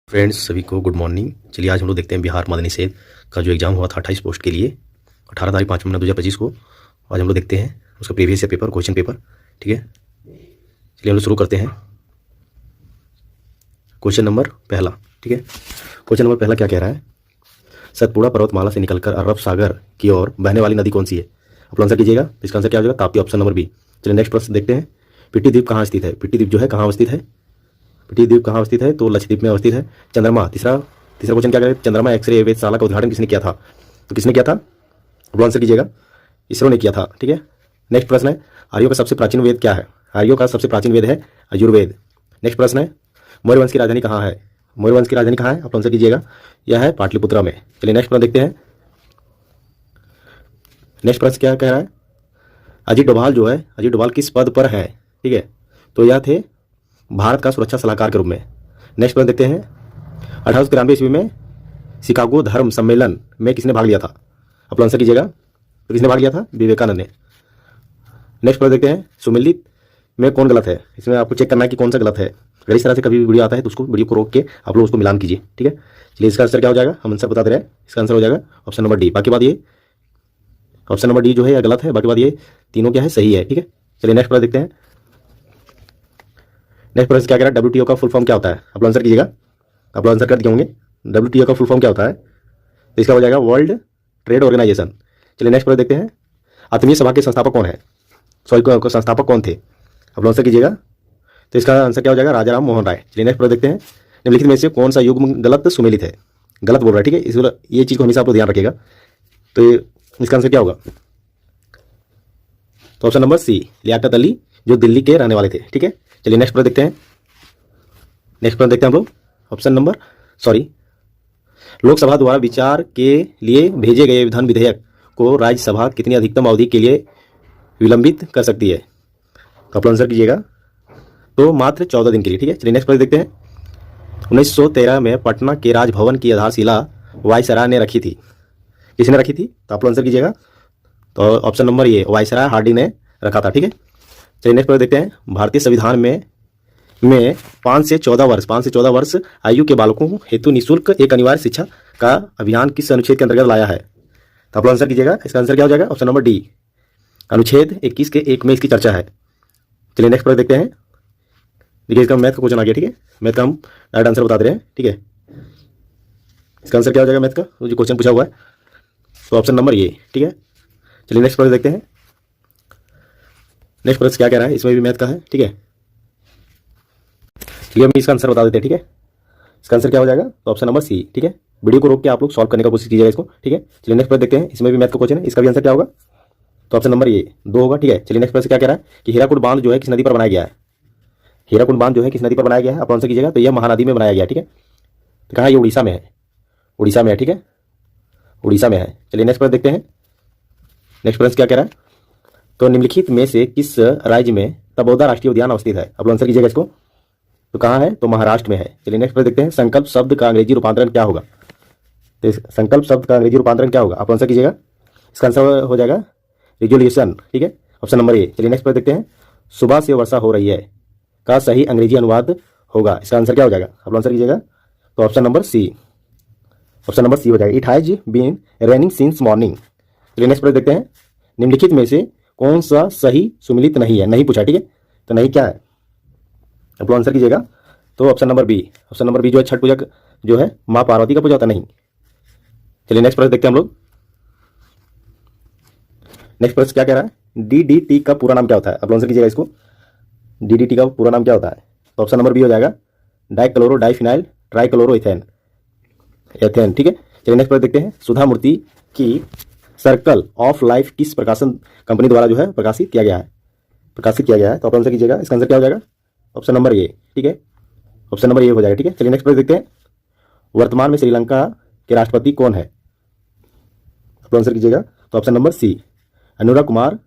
Friends सभी को good morning. चलिए आज हम लोग देखते हैं बिहार मद निषेध का जो एग्ज़ाम हुआ था 28 पोस्ट के लिए 18 तारीख 5 महीना 2025 को। आज हम लोग देखते हैं उसका previous year paper, question paper. ठीक है, चलिए हम लोग शुरू करते हैं। क्वेश्चन नंबर पहला। ठीक है, क्वेश्चन नंबर पहला क्या कह रहा है? सतपुड़ा पर्वतमाला से निकलकर अरब सागर की ओर बहने वाली नदी कौन सी है? आप आंसर कीजिएगा। इसका आंसर क्या हो जाएगा? Tapti, option number B. चलिए नेक्स्ट प्रश्न देखते हैं। पिट्टी द्वीप कहाँ स्थित है? पिट्टी द्वीप जो है कहाँ अवस्थित है? पिट्टी द्वीप कहाँ अवस्थित है? तो लक्षद्वीप में अवस्थित है। चंद्रमा, तीसरा क्वेश्चन क्या करें? चंद्रमा एक्सरे वेधशाला का उद्घाटन किसने किया था? तो किसने किया था? वो आंसर कीजिएगा। इसरो ने किया था। ठीक है, नेक्स्ट प्रश्न है, आर्यों का सबसे प्राचीन वेद क्या है? आर्यों का सबसे प्राचीन वेद है यजुर्वेद। नेक्स्ट प्रश्न है, मौर्य वंश की राजधानी कहाँ है? मौर्य वंश की राजधानी कहाँ है? आप आंसर कीजिएगा। यह है पाटलिपुत्रा में। चलिए नेक्स्ट प्रश्न देखते हैं। नेक्स्ट प्रश्न क्या कह रहा है? अजीत डोभाल जो है, अजीत डोभाल किस पद पर है? ठीक है, तो यह थे भारत का सुरक्षा सलाहकार के रूप में। नेक्स्ट प्रश्न देखते हैं। 1893 ईस्वी में शिकागो धर्म सम्मेलन में किसने भाग लिया था? आप आंसर कीजिएगा। तो किसने भाग लिया था? विवेकानंद ने। नेक्स्ट प्रश्न देखते हैं। सुमिलित में कौन गलत है? इसमें आपको चेक करना है कि कौन सा गलत है। अगर इस तरह से कभी वीडियो आता है तो उसको वीडियो को रोक के आप लोग उसको मिलान कीजिए। ठीक है, चलिए इसका आंसर क्या हो जाएगा? हम आंसर बता दे रहे हैं। इसका आंसर हो जाएगा ऑप्शन नंबर डी। बाकी बात ये ऑप्शन नंबर डी जो है यह गलत है, बाकी बात ये तीनों क्या है? सही है। ठीक है, चलिए नेक्स्ट प्रश्न देखते हैं। नेक्स्ट प्रश्न क्या कह रहा है? WTO का फुल फॉर्म क्या होता है? आप आंसर कीजिएगा। आप आंसर कर दिए होंगे। WTO का फुल फॉर्म क्या होता है? तो इसका हो जाएगा वर्ल्ड ट्रेड ऑर्गेनाइजेशन। चलिए नेक्स्ट प्रश्न देखते हैं। आत्मीय सभा के संस्थापक कौन है? सॉरी, संस्थापक कौन थे? आप आंसर कीजिएगा। तो इसका आंसर क्या हो जाएगा? राजा राम मोहन राय। चलिए नेक्स्ट प्रश्न देखते हैं। निम्नलिखित में से कौन सा युग्म गलत सुमेलित है? गलत बोल रहा है। ठीक है, इस ये चीज़ को हमेशा आप लोग ध्यान रखिएगा। तो इसका आंसर क्या होगा? तो option number C, Liaquat Ali जो दिल्ली के रहने वाले थे। ठीक है, चलिए नेक्स्ट प्रश्न देखते हैं। नेक्स्ट प्रश्न देखते हैं हम लोग। ऑप्शन नंबर लोकसभा द्वारा विचार के लिए भेजे गए धन विधेयक को राज्यसभा कितनी अधिकतम अवधि के लिए विलंबित कर सकती है? तो आप आंसर कीजिएगा। तो मात्र 14 दिन के लिए। ठीक है, चलिए नेक्स्ट प्रश्न देखते हैं। 1913 में पटना के राजभवन की आधारशिला वायसराय ने रखी थी। किसने रखी थी? तो आप आंसर कीजिएगा। तो ऑप्शन नंबर ये वायसराय हार्डिंग ने रखा था। ठीक है, चलिए नेक्स्ट प्रश्न देखते हैं। भारतीय संविधान में 5 से 14 वर्ष आयु के बालकों हेतु निःशुल्क एक अनिवार्य शिक्षा का अभियान किस अनुच्छेद के अंतर्गत लाया है? तो आप आंसर कीजिएगा। इसका आंसर क्या हो जाएगा? ऑप्शन नंबर डी, अनुच्छेद 21 के 1 में इसकी चर्चा है। चलिए नेक्स्ट प्रश्न देखते हैं। देखिए इसका मैथ का क्वेश्चन आ गया। ठीक है, मैथ का हम डायरेक्ट आंसर बता दे रहे हैं। ठीक है, इसका आंसर क्या हो जाएगा मैथ का? जो क्वेश्चन पूछा हुआ है तो ऑप्शन नंबर ये। ठीक है, चलिए नेक्स्ट प्रश्न देखते हैं। नेक्स्ट प्रश्न क्या कह रहा है? इसमें भी मैथ का है। ठीक है, चलिए हम इसका आंसर बता देते हैं। ठीक है, इसका आंसर क्या हो जाएगा? तो ऑप्शन नंबर सी। ठीक है, वीडियो को रोक के आप लोग सॉल्व करने का कोशिश कीजिएगा इसको। ठीक है, चलिए नेक्स्ट प्रश्न देखते हैं। इसमें भी मैथ का क्वेश्चन है, इसका भी आंसर क्या होगा? तो ऑप्शन नंबर ये 2 होगा। ठीक है, चलिए नेक्स्ट प्रश्न क्या कह रहा है कि हीराकुड बांध जो है किस नदी पर बनाया गया है? हीराकुड बांध जो है किस नदी पर बनाया गया है? आप आंसर कीजिएगा। तो यह महानदी में बनाया गया। ठीक है, तो कहाँ? ये उड़ीसा में है। उड़ीसा में है। ठीक है, उड़ीसा में है। चलिए नेक्स्ट प्रश्न देखते हैं। नेक्स्ट प्रश्न क्या कह रहा है? तो निम्नलिखित में से किस राज्य में तपोदा राष्ट्रीय उद्यान अवस्थित है? आप आंसर कीजिएगा इसको। तो कहाँ है? तो महाराष्ट्र में है। चलिए नेक्स्ट प्रश्न देखते हैं। संकल्प शब्द का अंग्रेजी रूपांतरण क्या होगा? तो संकल्प शब्द का अंग्रेजी रूपांतरण क्या होगा? आप आंसर कीजिएगा। इसका आंसर हो जाएगा रिजोल्यूशन। ठीक है, ऑप्शन नंबर ए। चलिए नेक्स्ट प्रश्न देखते हैं। सुबह से वर्षा हो रही है का सही अंग्रेजी अनुवाद होगा? इसका आंसर क्या हो जाएगा? आप आंसर कीजिएगा। तो option number C, option number C हो जाएगा। It has been raining since morning. चलिए नेक्स्ट प्रश्न देखते हैं। निम्नलिखित में से कौन सा सही सुमिलित नहीं है? नहीं पूछा। ठीक है, तो नहीं क्या है? आप आंसर कीजिएगा। तो option number B, option number B जो है छठ पूजा जो है माँ पार्वती का पूजा होता नहीं। चलिए नेक्स्ट प्रश्न देखते हैं हम लोग। नेक्स्ट प्रश्न क्या कह रहा है? DDT का पूरा नाम क्या होता है? आप आंसर कीजिएगा इसको। DDT का पूरा नाम क्या होता है? तो ऑप्शन नंबर बी हो जाएगा डाइक्लोरो डाइफिनाइल ट्राइक्लोरो एथेन। ठीक है, चलिए नेक्स्ट प्रश्न देखते हैं। सुधा मूर्ति की सर्कल ऑफ लाइफ किस प्रकाशन कंपनी द्वारा जो है प्रकाशित किया गया है? तो आप आंसर कीजिएगा। इसका आंसर क्या हो जाएगा? Option number A. ठीक है, ऑप्शन नंबर ए हो जाएगा। ठीक है, चलिए नेक्स्ट प्रश्न देखते हैं। वर्तमान में श्रीलंका के राष्ट्रपति कौन है? आप आंसर कीजिएगा। तो option number C, Anura Kumara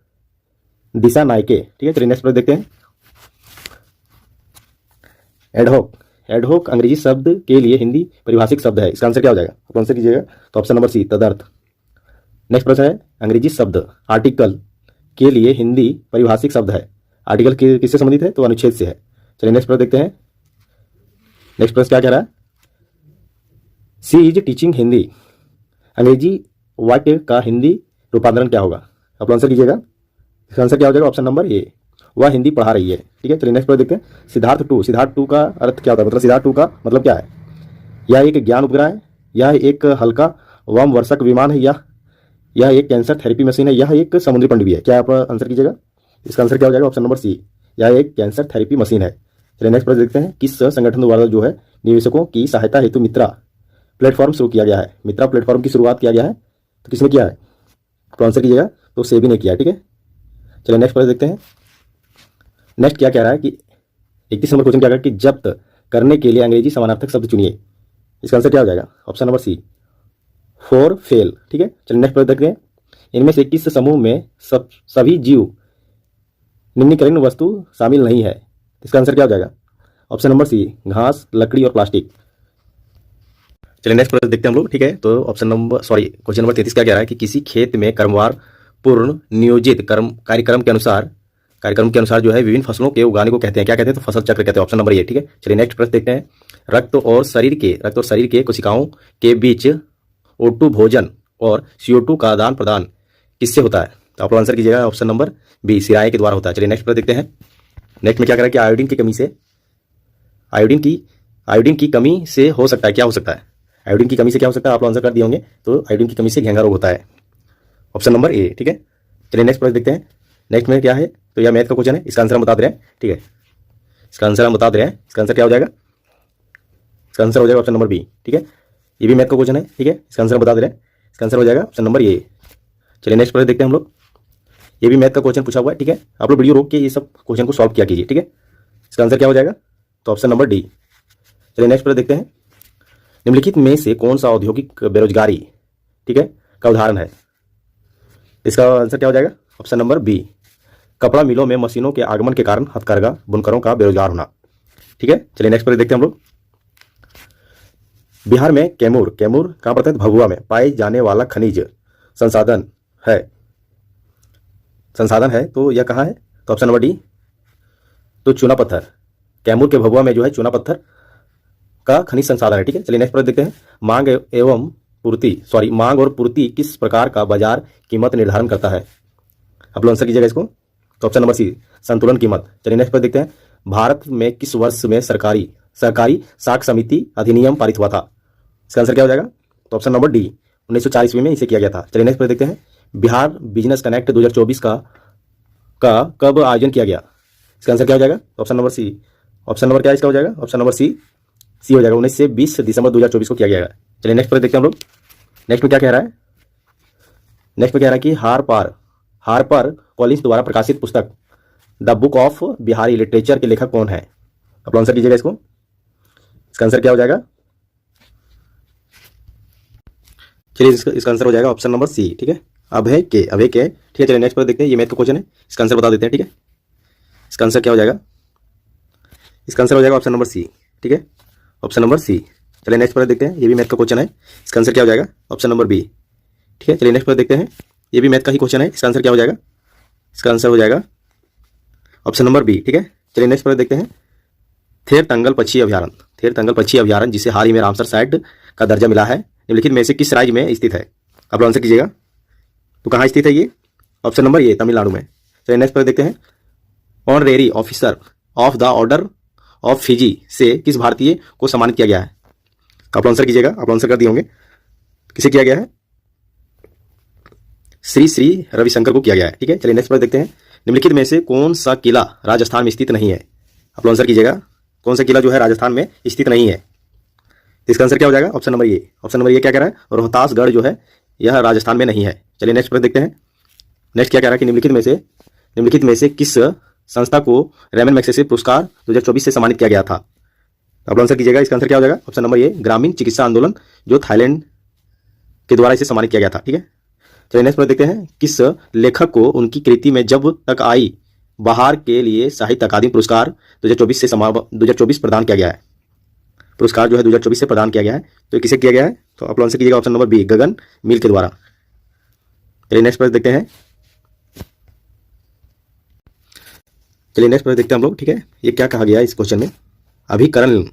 Dissanayake. ठीक है, चलिए नेक्स्ट प्रश्न देखते हैं। एडहोक, एडहोक अंग्रेजी शब्द के लिए हिंदी परिभाषिक शब्द है। इसका आंसर क्या हो जाएगा? आप आंसर कीजिएगा। तो ऑप्शन नंबर सी, तदर्थ। नेक्स्ट प्रश्न है। अंग्रेजी शब्द आर्टिकल के लिए हिंदी परिभाषिक शब्द है। आर्टिकल किससे संबंधित है? तो अनुच्छेद से है। चलिए नेक्स्ट प्रश्न देखते हैं। नेक्स्ट प्रश्न क्या कह रहा है? सी इज टीचिंग हिंदी, अंग्रेजी वाक्य का हिंदी रूपांतरण क्या होगा? आप आंसर कीजिएगा। इसका आंसर क्या हो जाएगा? ऑप्शन नंबर ए, वह हिंदी पढ़ा रही है। ठीक है, चलिए नेक्स्ट पर देखते हैं। सिद्धार्थ टू का अर्थ क्या होता है? मतलब सिद्धार्थ टू का मतलब क्या है? यह एक ज्ञान उपग्रह है, यह एक हल्का वाम वर्षक विमान है, यह एक कैंसर थेरेपी मशीन है, यह एक समुद्री पंडुबी है। क्या आप आंसर कीजिएगा? इसका आंसर क्या हो जाएगा? ऑप्शन नंबर सी, यह एक कैंसर थेरेपी मशीन है। चलिए नेक्स्ट पर देखते हैं। किस संगठन द्वारा जो है निवेशकों की सहायता हेतु मित्रा प्लेटफॉर्म शुरू किया गया है? मित्रा प्लेटफॉर्म की शुरुआत किया गया है, तो किसने किया है? तो आंसर कीजिएगा। तो सेबी ने किया। ठीक है, चलिए नेक्स्ट पर देखते हैं। नेक्स्ट क्या कह रहा है कि 31 नंबर क्वेश्चन क्या कह रहा है कि जब्त करने के लिए अंग्रेजी समानार्थक शब्द चुनिए। इसका आंसर क्या हो जाएगा? Option number C, for fail. ठीक है, चलिए नेक्स्ट पर देखते हैं। इनमें से किस समूह में सभी जीव निम्नलिखित वस्तु शामिल नहीं है? इसका आंसर क्या हो जाएगा? ऑप्शन नंबर सी, घास, लकड़ी और प्लास्टिक। चलिए नेक्स्ट पर देखते हैं हम लोग। ठीक है, तो क्वेश्चन नंबर 33 क्या कह रहा है कि किसी खेत में क्रमवार पूर्ण नियोजित कार्यक्रम के अनुसार जो है विभिन्न फसलों के उगाने को कहते हैं। क्या कहते हैं? तो फसल चक्र कहते हैं। Option number A. ठीक है, चलिए नेक्स्ट प्रश्न देखते हैं। रक्त और शरीर के कोशिकाओं के बीच O2 भोजन और CO2 का आदान प्रदान किससे होता है? तो आप लोग आंसर कीजिएगा। ऑप्शन नंबर बी, सिराए के द्वारा होता है। चलिए नेक्स्ट प्रश्न देखते हैं। नेक्स्ट में क्या कह रहा है कि आयोडीन की कमी से हो सकता है, क्या हो सकता है? आयोडीन की कमी से क्या हो सकता है? आप लोग आंसर कर दिए होंगे। तो आयोडीन की कमी से घेंगा रोग होता है। Option number A. ठीक है, चलिए नेक्स्ट प्रश्न देखते हैं। नेक्स्ट में क्या है? तो यह मैथ का क्वेश्चन है, इसका आंसर हम बता दे रहे हैं। ठीक है, इसका आंसर हम बता दे रहे हैं। इसका आंसर क्या हो जाएगा? इसका आंसर हो जाएगा ऑप्शन नंबर बी। ठीक है, ये भी मैथ का क्वेश्चन है। ठीक है, इसका आंसर हम बता दे रहे हैं। इसका आंसर हो जाएगा ऑप्शन नंबर ए। चलिए नेक्स्ट प्रश्न देखते हैं हम लोग। ये भी मैथ का क्वेश्चन पूछा हुआ है। ठीक है, आप लोग वीडियो रोक के ये सब क्वेश्चन को सॉल्व किया कीजिए। ठीक है, इसका आंसर क्या हो जाएगा? तो ऑप्शन नंबर डी। चलिए नेक्स्ट प्रश्न देखते हैं। निम्नलिखित में से कौन सा औद्योगिक बेरोजगारी, ठीक है, का उदाहरण है? इसका आंसर क्या हो जाएगा? ऑप्शन नंबर बी, कपड़ा मिलों में मशीनों के आगमन के कारण हथकरघा बुनकरों का बेरोजगार होना। ठीक है, चलिए नेक्स्ट प्रश्न देखते हैं हम लोग। बिहार में कैमूर कहाँ पड़ता है? भभुआ में पाए जाने वाला खनिज संसाधन है, तो यह कहाँ है? तो ऑप्शन नंबर डी, तो चूना पत्थर। कैमूर के भभुआ में जो है चूना पत्थर का खनिज संसाधन है। ठीक है, चलिए नेक्स्ट प्रश्न देखते हैं। मांग और पूर्ति किस प्रकार का बाजार कीमत निर्धारण करता है? आप लोग आंसर कीजिएगा इसको। तो ऑप्शन नंबर सी, संतुलन कीमत। चलिए नेक्स्ट प्रश्न देखते हैं। भारत में किस वर्ष में सहकारी साख समिति अधिनियम पारित हुआ था? इसका आंसर क्या हो जाएगा? तो ऑप्शन नंबर डी, 1940 ईस्वी में इसे किया गया था। चलिए नेक्स्ट प्रश्न देखते हैं। बिहार बिजनेस कनेक्ट 2024 का कब आयोजन किया गया? इसका आंसर क्या हो जाएगा? Option number C. Option number क्या इसका हो जाएगा? ऑप्शन नंबर सी हो जाएगा। 19 से 20 दिसंबर 2024 को किया गया है। चलिए नेक्स्ट पर देखते हैं हम लोग। नेक्स्ट में क्या कह रहा है? नेक्स्ट में कह रहा है कि हार्पर कॉलिंस द्वारा प्रकाशित पुस्तक the book of Bihari literature के लेखक कौन है? आप आंसर कीजिएगा इसको। इसका आंसर क्या हो जाएगा? चलिए इसका आंसर हो जाएगा ऑप्शन नंबर सी। ठीक है, अभय के। ठीक है, चलिए नेक्स्ट पर देखते हैं। ये मैथ का क्वेश्चन है, इसका आंसर बता देते हैं। ठीक है, इसका आंसर क्या हो जाएगा? इसका आंसर हो जाएगा ऑप्शन नंबर सी। ठीक है, ऑप्शन नंबर सी। चलिए नेक्स्ट पर देखते हैं। ये भी मैथ का क्वेश्चन है, इसका आंसर क्या हो जाएगा? Option number B. ठीक है, चलिए नेक्स्ट पर देखते हैं। ये भी मैथ का ही क्वेश्चन है, इसका आंसर क्या हो जाएगा? इसका आंसर हो जाएगा ऑप्शन नंबर बी। ठीक है, चलिए नेक्स्ट पर देखते हैं। थेर तंगल पक्षी अभ्यारण्य जिसे हाल ही में रामसर साइट का दर्जा मिला है, निम्नलिखित में से किस राज्य में स्थित है? आप लोग आंसर कीजिएगा। तो कहाँ स्थित है ये? ऑप्शन नंबर ए, तमिलनाडु में। चलिए नेक्स्ट पर देखते हैं। Honorary officer of the order of Fiji से किस भारतीय को सम्मानित किया गया है? आप आंसर कीजिएगा। आप आंसर कर दिए होंगे। किसे किया गया है? श्री रविशंकर को किया गया है। ठीक है, चलिए नेक्स्ट पर देखते हैं। निम्नलिखित में से कौन सा किला राजस्थान में स्थित नहीं है? आप आंसर कीजिएगा। कौन सा किला जो है राजस्थान में स्थित नहीं है? तो इसका आंसर क्या हो जाएगा? Option number A. Option number A क्या कह रहा है? रोहतासगढ़ जो है यह राजस्थान में नहीं है। चलिए नेक्स्ट पर देखते हैं। नेक्स्ट क्या कह रहा है कि निम्नलिखित में से किस संस्था को रेमन मैग्सेसे पुरस्कार 2024 से सम्मानित किया गया था? आप आंसर कीजिएगा। इसका आंसर क्या हो जाएगा? ऑप्शन नंबर ए, ग्रामीण चिकित्सा आंदोलन, जो थाईलैंड के द्वारा इसे सम्मानित किया गया था। ठीक है, चलिए नेक्स्ट पर देखते हैं। किस लेखक को उनकी कृति में जब तक आई बहार के लिए साहित्य अकादमी पुरस्कार 2024 प्रदान किया गया है? पुरस्कार जो है 2024 से प्रदान किया गया है, तो किसे किया गया है? तो आप आंसर कीजिएगा ऑप्शन नंबर बी, गगन मिल के द्वारा। चलिए नेक्स्ट पर देखते हैं। चलिए नेक्स्ट पर देखते हैं हम लोग। ठीक है, ये क्या कहा गया है इस क्वेश्चन में? अभिकरण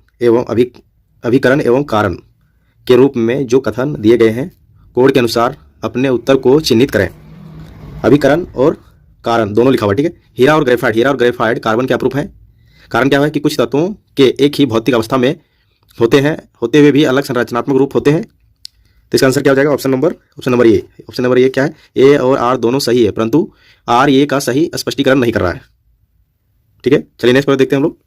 एवं कारण के रूप में जो कथन दिए गए हैं कोड के अनुसार अपने उत्तर को चिन्हित करें। अभिकरण और कारण दोनों लिखा हुआ है, ठीक है। हीरा और ग्रेफाइट कार्बन के अपरूप है। कारण क्या है कि कुछ तत्वों के एक ही भौतिक अवस्था में होते हुए भी अलग संरचनात्मक रूप होते हैं। तो इसका आंसर क्या हो जाएगा? Option number A. Option number A क्या है? ए और आर दोनों सही है, परंतु आर ए का सही स्पष्टीकरण नहीं कर रहा है, ठीक है। चलिए नेक्स्ट प्रश्न देखते हैं हम लोग।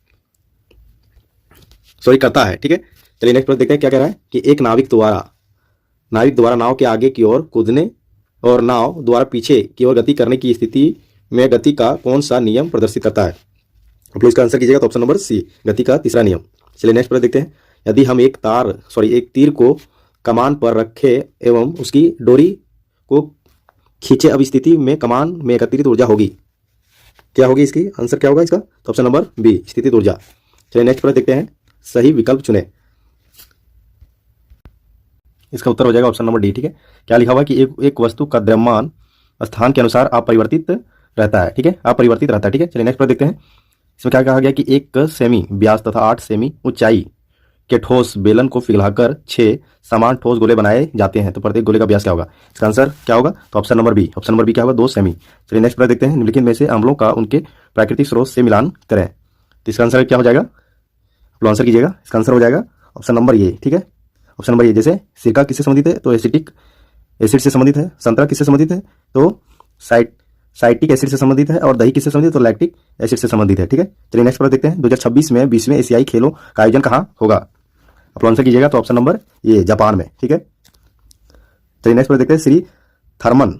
सॉरी, करता है, ठीक है। चलिए नेक्स्ट प्रश्न देखते हैं क्या कह रहा है कि एक नाविक द्वारा नाव के आगे की ओर कूदने और नाव द्वारा पीछे की ओर गति करने की स्थिति में गति का कौन सा नियम प्रदर्शित करता है? आप लोग इसका आंसर कीजिएगा तो ऑप्शन नंबर सी, गति का तीसरा नियम। चलिए नेक्स्ट प्रश्न देखते हैं। यदि हम एक तीर को कमान पर रखे एवं उसकी डोरी को खींचे, अब स्थिति में कमान में एकत्रित ऊर्जा होगी, क्या होगी? इसकी आंसर क्या होगा इसका? तो ऑप्शन नंबर बी, स्थितिज ऊर्जा। चलिए नेक्स्ट प्रश्न देखते हैं, सही विकल्प चुने। इसका उत्तर हो जाएगा ऑप्शन नंबर डी, ठीक है। क्या लिखा हुआ है कि एक वस्तु का द्रव्यमान स्थान के अनुसार अपरिवर्तित रहता है, ठीक है, अपरिवर्तित रहता है, ठीक है। चलिए नेक्स्ट प्रश्न देखते हैं। इसमें क्या कहा गया कि 1 सेमी व्यास तथा 8 सेमी ऊंचाई के ठोस बेलन को पिघलाकर 6 समान ठोस गोले बनाए जाते हैं, तो प्रत्येक गोले का व्यास क्या होगा? इसका आंसर क्या होगा? तो ऑप्शन नंबर बी क्या होगा? 2 सेमी। चलिए नेक्स्ट प्रश्न देखते हैं। निम्नलिखित में से अम्लों का उनके प्राकृतिक स्रोत से मिलान करें, तो इसका आंसर क्या हो जाएगा? आप आंसर कीजिएगा। इसका आंसर हो जाएगा ऑप्शन नंबर ए, ठीक है। ऑप्शन नंबर ए, जैसे सिरका किससे संबंधित है? तो एसिटिक एसिड से संबंधित है। संतरा किससे संबंधित है? तो साइटिक एसिड से संबंधित है। और दही किससे संबंधित है? तो लैक्टिक एसिड से संबंधित है, ठीक है। चलिए नेक्स्ट प्रश्न देखते हैं। 2026 में 20वें एशियाई खेलों का आयोजन कहाँ होगा? आप आंसर कीजिएगा तो ऑप्शन नंबर ए, जापान में, ठीक है। चलिए नेक्स्ट प्रश्न देखते हैं। श्री थर्मन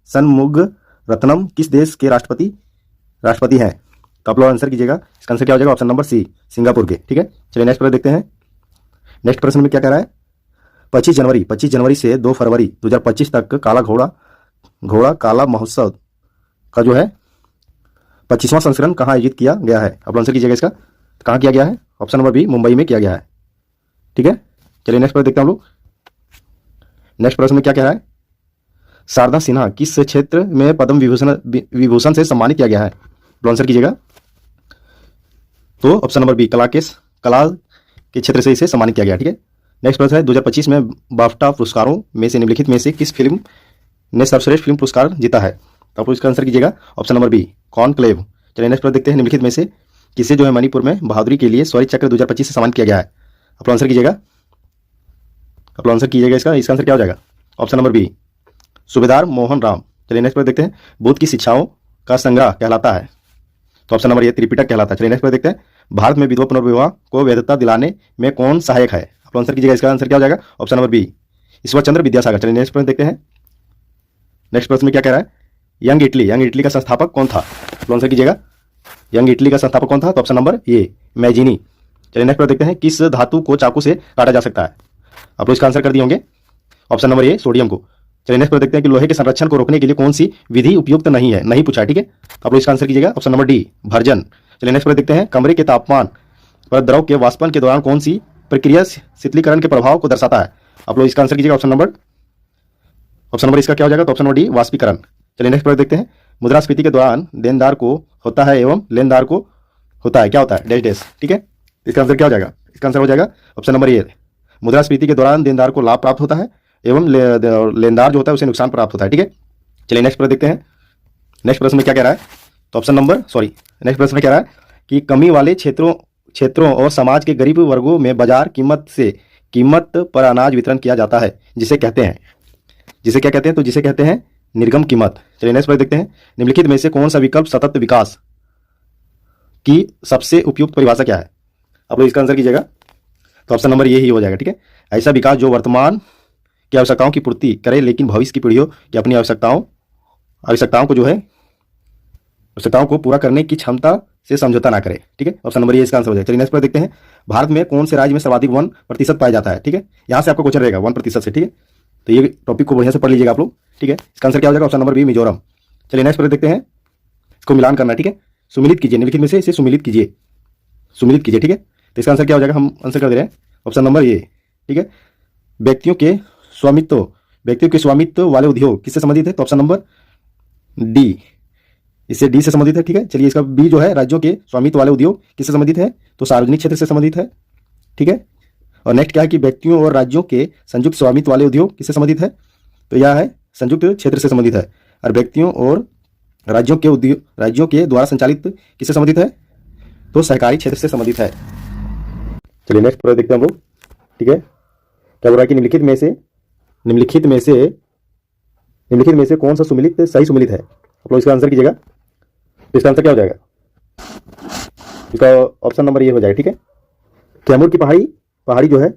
शनमुगरत्नम किस देश के राष्ट्रपति हैं? तो आप लोग आंसर कीजिएगा। इसका आंसर क्या हो जाएगा? ऑप्शन नंबर सी, सिंगापुर के, ठीक है। चलिए नेक्स्ट प्रश्न देखते हैं। नेक्स्ट प्रश्न में क्या कह रहा है? 25 जनवरी से 2 फरवरी 2025 तक काला घोड़ा काला महोत्सव का जो है 25वां संस्करण कहाँ आयोजित किया गया है? आप आंसर कीजिएगा। इसका कहाँ किया गया है? ऑप्शन नंबर बी, मुंबई में किया गया है, ठीक है। चलिए नेक्स्ट प्रश्न देखते हैं हम लोग। नेक्स्ट प्रश्न में क्या कह रहा है? शारदा सिन्हा किस क्षेत्र में पद्म विभूषण से सम्मानित किया गया है? आप आंसर कीजिएगा। तो ऑप्शन नंबर बी, कला के क्षेत्र से इसे सम्मानित किया गया, ठीक है। नेक्स्ट प्रश्न है 2025 में बाफ्टा पुरस्कारों में से निम्नलिखित में से किस फिल्म ने सर्वश्रेष्ठ फिल्म पुरस्कार जीता है? तो आप इसका आंसर कीजिएगा। Option number B, conclave. चलिए नेक्स्ट प्रश्न देखते हैं। निम्नलिखित में से किसे जो है मणिपुर में बहादुरी के लिए शौर्य चक्र 2025 से सम्मानित किया गया है? आप आंसर कीजिएगा। इसका आंसर क्या हो जाएगा? ऑप्शन नंबर बी, सूबेदार मोहन राम। चलिए नेक्स्ट प्रश्न देखते हैं। बुद्ध की शिक्षाओं का संग्रह कहलाता है? तो ऑप्शन नंबर ए, त्रिपिटक कहलाता है। चलिए नेक्स्ट प्रश्न देखते हैं। भारत में विधवा पुनर्विवाह को वैधता दिलाने में कौन सहायक है? आप आंसर कीजिएगा। इसका आंसर क्या हो जाएगा? Option number B, Ishwar Chandra Vidyasagar. चलिए नेक्स्ट प्रश्न देखते हैं। नेक्स्ट प्रश्न में क्या कह रहा है? यंग इटली का संस्थापक कौन था? आप आंसर कीजिएगा। यंग इटली का संस्थापक कौन था? तो ऑप्शन नंबर ए, मैजिनी। चलिए नेक्स्ट प्रश्न देखते हैं। किस धातु को चाकू से काटा जा सकता है? आप लोग इसका आंसर कर दिए होंगे। ऑप्शन नंबर ए, सोडियम को। चलिए नेक्स्ट प्रश्न देखते हैं कि लोहे के संरक्षण को रोकने के लिए कौन सी विधि उपयुक्त नहीं है? नहीं पूछा है, ठीक है। आप लोग इसका आंसर कीजिएगा। Option number D, version. चलिए नेक्स्ट प्रश्न देखते हैं। कमरे के तापमान पर द्रव के वाष्पन के दौरान कौन सी प्रक्रिया शीतलीकरण के प्रभाव को दर्शाता है? आप लोग इसका आंसर कीजिएगा। ऑप्शन नंबर इसका क्या हो जाएगा? तो ऑप्शन नंबर डी, वाष्पीकरण। चलिए नेक्स्ट प्रश्न देखते हैं। मुद्रास्फीति के दौरान देनदार को होता है एवं लेनदार को होता है, क्या होता है? डैश। ठीक है, इसका आंसर क्या हो जाएगा? इसका आंसर हो जाएगा ऑप्शन नंबर ए, मुद्रास्फीति के दौरान देनदार को लाभ प्राप्त होता है एवं लेनदार जो होता है उसे नुकसान प्राप्त होता है। ठीक है, चलिए नेक्स्ट प्रश्न देखते हैं। नेक्स्ट प्रश्न में क्या कह रहा है? तो ऑप्शन नंबर नेक्स्ट प्रश्न में कह रहा है कि कमी वाले क्षेत्रों और समाज के गरीब वर्गों में बाजार कीमत पर अनाज वितरण किया जाता है, जिसे क्या कहते हैं? तो जिसे कहते हैं निर्गम कीमत। चलिए नेक्स्ट प्रश्न देखते हैं। निम्नलिखित में से कौन सा विकल्प सतत विकास की सबसे उपयुक्त परिभाषा क्या है? आप लोग इसका आंसर कीजिएगा। तो ऑप्शन नंबर ये ही हो जाएगा। ठीक है, ऐसा विकास जो वर्तमान की आवश्यकताओं की पूर्ति करे लेकिन भविष्य की पीढ़ियों की अपनी आवश्यकताओं को पूरा करने की क्षमता से समझौता ना करे। ठीक है, ऑप्शन नंबर ये इसका आंसर हो जाएगा। चलिए नेक्स्ट पर देखते हैं। भारत में कौन से राज्य में सर्वाधिक 1% पाया जाता है? ठीक है, यहाँ से आपको क्वेश्चन रहेगा 1% से। ठीक है, तो ये टॉपिक को बढ़िया से पढ़ लीजिएगा आप लोग। ठीक है, इसका आंसर क्या हो जाएगा? Option number B, Mizoram. चलिए नेक्स्ट पर देखते हैं। इसको मिलान करना है। ठीक है, सुमिलित कीजिए, निम्नलिखित में से इसे सुमिलित कीजिए। ठीक है, तो इसका आंसर क्या हो जाएगा? हम आंसर कर दे रहे हैं ऑप्शन नंबर ए। ठीक है, व्यक्तियों के स्वामित्व वाले उद्योग किससे संबंधित है? तो ऑप्शन नंबर डी, इससे डी से संबंधित है। ठीक है, चलिए इसका बी जो है राज्यों के स्वामित्व वाले उद्योग किससे संबंधित है? तो सार्वजनिक क्षेत्र से संबंधित है। ठीक है, और नेक्स्ट क्या है कि व्यक्तियों और राज्यों के संयुक्त स्वामित्व वाले उद्योग किससे संबंधित है, तो यह है संयुक्त क्षेत्र से संबंधित है। और व्यक्तियों और राज्यों के द्वारा संचालित किससे संबंधित है, तो सहकारी क्षेत्र से संबंधित है। चलिए नेक्स्ट पूरा देखते हैं हम लोग, ठीक है। क्या बोल रहा है कि निम्नलिखित में से कौन सा सुमिलित सही सुमिलित है, आप लोग इसका आंसर कीजिएगा। तो इसका आंसर क्या हो जाएगा, इसका ऑप्शन नंबर ये हो जाएगा, ठीक है। कैमूर की पहाड़ी जो है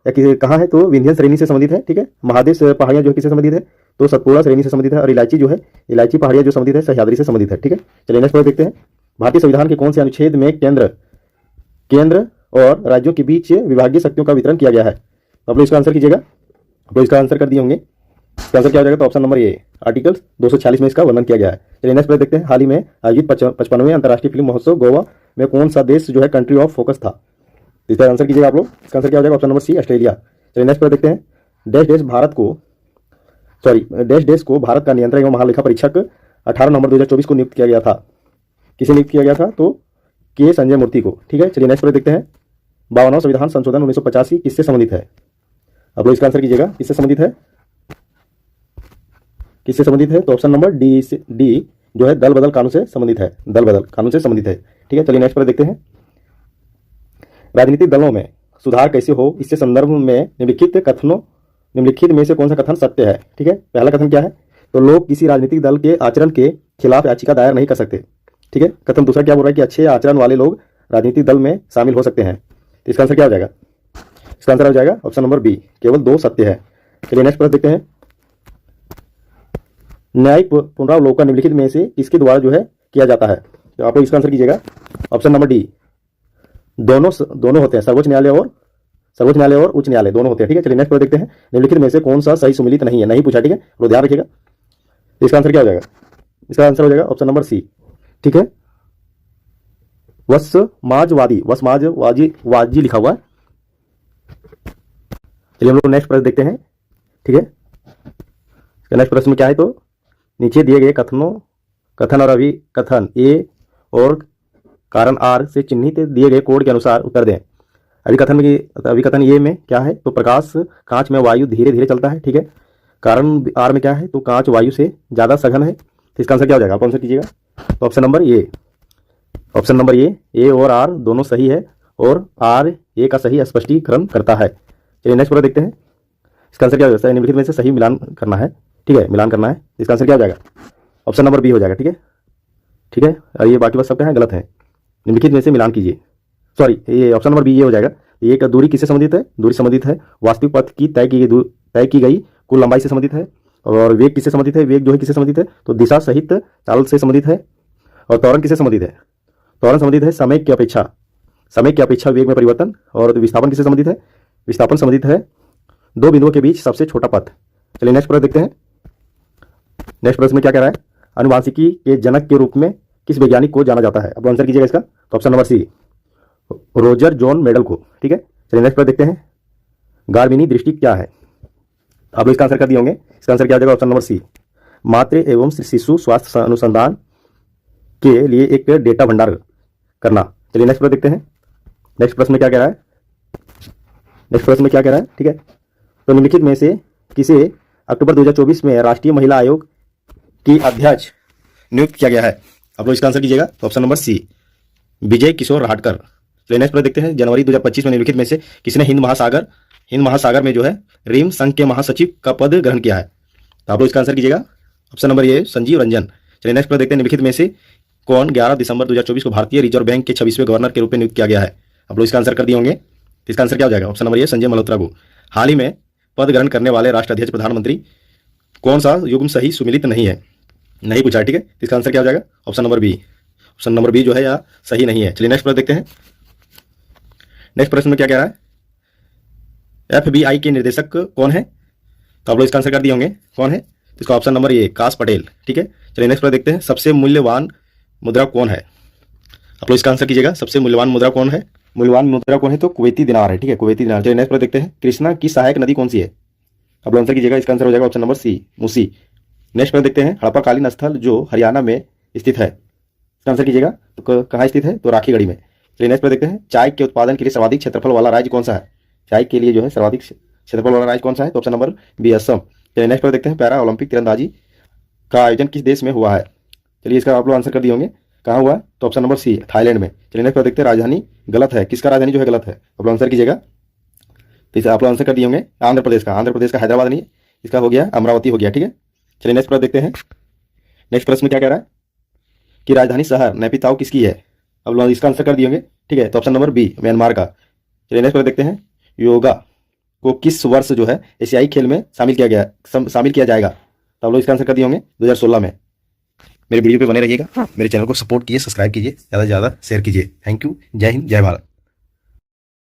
या कहाँ है, तो विंध्यन श्रेणी से संबंधित है, ठीक है। महादेश पहाड़ियाँ जो है किससे संबंधित है, तो सतपुड़ा श्रेणी से संबंधित है। और इलायची जो है, इलायची पहाड़ियाँ जो संबंधित है सह्याद्री से संबंधित है, ठीक है। चलिए नेक्स्ट देखते हैं। भारतीय संविधान के कौन से अनुच्छेद में केंद्र और राज्यों के बीच विभागीय शक्तियों का वितरण किया गया है, आप लोग इसका आंसर कीजिएगा। आप लोग इसका आंसर कर दिए होंगे, इसका आंसर क्या हो जाएगा, तो ऑप्शन नंबर ए आर्टिकल 246 में इसका वर्णन किया गया है। चलिए नेक्स्ट देखते हैं। हाल ही में आयोजित 55वें अंतर्राष्ट्रीय फिल्म महोत्सव गोवा में कौन सा देश जो है कंट्री ऑफ फोकस था, इसका आंसर कीजिएगा आप लोग। इसका आंसर क्या हो जाएगा, ऑप्शन नंबर सी ऑस्ट्रेलिया। चलिए नेक्स्ट देखते हैं। डैश देश को भारत का नियंत्रक एवं महालेखा परीक्षक 18 नवंबर 2024 को नियुक्त किया गया था, किसे नियुक्त किया गया था, तो के संजय मूर्ति को, ठीक है। चलिए नेक्स्ट देखते हैं। 52वां संविधान संशोधन 1985 किससे संबंधित है, आप लोग इसका आंसर कीजिएगा, किससे संबंधित है, तो ऑप्शन नंबर डी जो है दल बदल कानून से संबंधित है, ठीक है। चलिए नेक्स्ट देखते हैं। राजनीतिक दलों में सुधार कैसे हो, इससे संदर्भ में निम्नलिखित में से कौन सा कथन सत्य है, ठीक है। पहला कथन क्या है, तो लोग किसी राजनीतिक दल के आचरण के खिलाफ याचिका दायर नहीं कर सकते, ठीक है। कथन दूसरा क्या बोल रहा है कि अच्छे आचरण वाले लोग राजनीतिक दल में शामिल हो सकते हैं, तो इसका आंसर क्या हो जाएगा, इसका आंसर हो जाएगा ऑप्शन नंबर बी, केवल 2 सत्य है। चलिए नेक्स्ट प्रश्न देखते हैं। न्यायिक पुनरावलोकन निम्नलिखित में से किसके द्वारा जो है किया जाता है, तो आप लोग इसका आंसर कीजिएगा, ऑप्शन नंबर डी, दोनों होते हैं, सर्वोच्च न्यायालय और उच्च न्यायालय दोनों होते हैं, ठीक है। चलिए नेक्स्ट पर देखते हैं। निम्नलिखित में से कौन सा सही सुमिलित नहीं है, नहीं पूछा, ठीक है, तो ध्यान रखिएगा। इसका आंसर क्या हो जाएगा, इसका आंसर हो जाएगा ऑप्शन नंबर सी, ठीक है। वसमाजवादी लिखा हुआ है। चलिए हम लोग नेक्स्ट प्रश्न देखते हैं, ठीक है। नेक्स्ट प्रश्न में क्या है, तो नीचे दिए गए कथन और अभिकथन ए और कारण आर से चिन्हित दिए गए कोड के अनुसार उत्तर दें। अभिकथन ये में क्या है, तो प्रकाश कांच में वायु धीरे धीरे चलता है, ठीक है। कारण आर में क्या है, तो कांच वायु से ज्यादा सघन है, तो इसका आंसर क्या हो जाएगा, आप आंसर कीजिएगा। तो ऑप्शन नंबर ए और आर दोनों सही है और आर ए का सही स्पष्टीकरण करता है। चलिए नेक्स्ट पूरा देखते हैं। इसका आंसर क्या हो जाएगा, निम्नलिखित में से सही मिलान करना है, ठीक है, मिलान करना है। इसका आंसर क्या हो जाएगा, ऑप्शन नंबर बी हो जाएगा, ठीक है। और ये बाकी बस सब क्या है, गलत है। निम्नलिखित में से मिलान कीजिए, सॉरी ये ऑप्शन नंबर बी ये हो जाएगा। एक दूरी किससे संबंधित है, दूरी संबंधित है वास्तविक पथ की तय की गई कुल लंबाई से संबंधित है। और वेग किससे संबंधित है, वेग जो है किससे संबंधित है, तो दिशा सहित चाल से संबंधित है। और त्वरण किससे संबंधित है, त्वरण संबंधित है समय की अपेक्षा वेग में परिवर्तन। और विस्थापन किससे संबंधित है, विस्थापन संबंधित है 2 बिंदुओं के बीच सबसे छोटा पथ। चलिए नेक्स्ट प्रश्न देखते हैं। नेक्स्ट प्रश्न में क्या कह रहा है, अनुवांशिकी के जनक के रूप में किस वैज्ञानिक को जाना जाता है, अब आंसर कीजिएगा इसका, तो option number C, Roger John medal को, ठीक है। चलिए नेक्स्ट पर देखते हैं। गार्मिनी दृष्टि क्या है, आप इसका आंसर कर दिए होंगे। इसका आंसर क्या हो जाएगा, ऑप्शन नंबर सी, मातृ एवं शिशु स्वास्थ्य अनुसंधान के लिए एक डेटा भंडार करना। चलिए नेक्स्ट पर देखते हैं। नेक्स्ट प्रश्न में क्या कह रहा है, ठीक है। तो निम्नलिखित में से किसे अक्टूबर 2024 में राष्ट्रीय महिला आयोग की अध्यक्ष नियुक्त किया गया है, आप लोग इसका आंसर कीजिएगा, तो ऑप्शन नंबर सी, विजय किशोर राहटकर। चलिए नेक्स्ट पर देखते हैं। जनवरी 2025 में निम्नलिखित में से किसने हिंद महासागर में जो है रिम संघ के महासचिव का पद ग्रहण किया है, तो आप लोग इसका आंसर कीजिएगा, option number A, Sanjeev Ranjan. चलिए नेक्स्ट पर देखते हैं। निम्नलिखित में से कौन 11 दिसंबर 2024 को भारतीय रिजर्व बैंक के 26वें गवर्नर के रूप में नियुक्त किया गया है, आप लोग इसका आंसर कर दिए होंगे। इसका आंसर क्या हो जाएगा, option number A, Sanjay Malhotra को। हाल ही में पद ग्रहण करने वाले राष्ट्राध्यक्ष प्रधानमंत्री कौन सा युग्म सही सुमिलित नहीं है, नहीं पूछा है, ठीक है। इसका आंसर क्या हो जाएगा, ऑप्शन नंबर बी जो है या सही नहीं है। चलिए नेक्स्ट प्रश्न देखते हैं। नेक्स्ट प्रश्न में क्या कह रहा है, FBI के निर्देशक कौन है, तो आप लोग इसका आंसर कर दिए होंगे, कौन है, इसका ऑप्शन नंबर ए, काश पटेल, ठीक है। चलिए नेक्स्ट प्रश्न देखते हैं। सबसे मूल्यवान मुद्रा कौन है, आप लोग इसका आंसर कीजिएगा, सबसे मूल्यवान मुद्रा कौन है, तो कुवैती दिनार है, ठीक है, कुवैती दिनार। चलिए नेक्स्ट प्रश्न देखते हैं। कृष्णा की सहायक नदी कौन सी है, आप लोग आंसर कीजिएगा, इसका आंसर हो जाएगा option number C, Musi. Next प्रश्न देखते हैं। हड़प्पाकालीन स्थल जो हरियाणा में स्थित है, इसका आंसर कीजिएगा, तो कहाँ स्थित है, तो राखीगढ़ी में। चलिए नेक्स्ट प्रश्न देखते हैं। चाय के उत्पादन के लिए सर्वाधिक क्षेत्रफल वाला राज्य कौन सा है, चाय के लिए जो है सर्वाधिक क्षेत्रफल वाला राज्य कौन सा है? तो ऑप्शन नंबर बी असम। चलिए नेक्स्ट पर देखते हैं, पैरा ओलंपिक तीरंदाजी का आयोजन किस देश में हुआ है? चलिए इसका आप लोग आंसर कर दिए होंगे, कहाँ हुआ है? तो ऑप्शन नंबर सी थाईलैंड में। चलिए नेक्स्ट पर देखते हैं, राजधानी गलत है, किसका राजधानी जो है गलत है? आप लोग आंसर कीजिएगा। तो इसे आप लोग आंसर कर दिए होंगे आंध्र प्रदेश का। आंध्र प्रदेश का हैदराबाद नहीं है, इसका हो गया अमरावती हो गया, ठीक है। चलिए नेक्स्ट प्रश्न देखते हैं। नेक्स्ट प्रश्न में क्या कह रहा है कि राजधानी शहर नैपीताओ किसकी है? अब लोग इसका आंसर कर दिए होंगे, ठीक है। तो ऑप्शन नंबर बी म्यांमार का। चलिए नेक्स्ट प्रश्न देखते हैं, योगा को किस वर्ष जो है एशियाई खेल में शामिल किया जाएगा? तो आप लोग इसका आंसर कर दिए होंगे 2016 में। मेरे वीडियो पे बने रहिएगा, मेरे चैनल को सपोर्ट कीजिए, सब्सक्राइब कीजिए, ज़्यादा से ज़्यादा शेयर कीजिए। थैंक यू, जय हिंद, जय भारत।